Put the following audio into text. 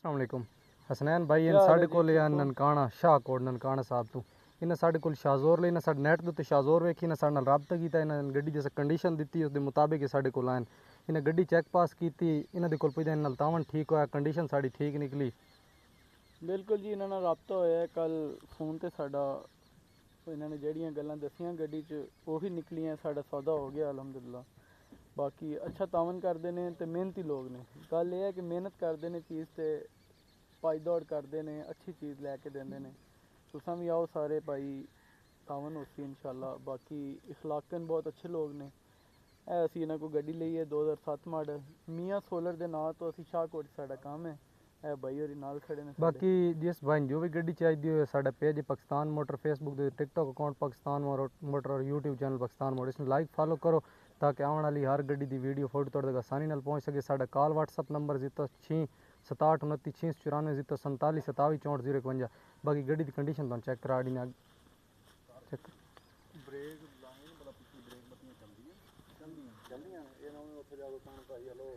अस्सलामुअलैकुम हसनैन भाई इन साढ़े कोल ननकाना शाहकोट ननकाना साहब तो इन्हें साढ़े कोल शाहजोर ले साढ़े नैट के उत्ते शाहजोर वेखी इन्हें साढ़े नाल राबता किया इन्हें गड्डी जैसे कंडीशन दी उस मुताबिक ही साढ़े कोल आए इन्हें गड्डी चैक पास की इन्हें दे कोल पुजदे इन्हें तावन ठीक होया कंडीशन साड़ी ठीक निकली। बिल्कुल जी इन्होंने रबता होया कल फोन ते साडा इन्होंने जड़ियाँ गल्लां दसियां गड्डी च वही निकलियां साडा सौदा हो गया अलहमदुलिल्लाह। बाकी अच्छा तावन करते हैं तो मेहनती लोग ने गल यह है कि मेहनत करते हैं चीज़ से भाई दौड़ करते हैं अच्छी चीज़ लैके देंगे ने तुसां भी आओ सारे भाई तावन होसी इंशाल्लाह। बाकी इखलाकन बहुत अच्छे लोग ने असी इन्हों को गड्डी ली है 2007 मॉडल मियाँ सोलर के नाँ तो असी शाहकोट साडा काम है भाई होरी नाल खड़े ने। बाकी जिस भाई जो भी गड्डी चाहिए हो साडा पेज पाकिस्तान मोटर फेसबुक दे टिकटॉक अकाउंट पाकिस्तान मोटर और यूट्यूब चैनल पाकिस्तान मोटर इसमें लाइक फॉलो करो ताकि आने वाली हर गड्डी की वीडियो फोटो तुहाडे तक आसानी नाल पहुँच सके। साडा कॉल व्हाट्सअप नंबर 67 29 694 47 27 64 051। बाकी गड्डी की कंडीशन तुहानू चेक करा दी चेक ब्रेक लाने बड़ा पिछली ब्रेक बत्तियां चलदियां ये ना उत्थे जाके कौन भाई हलो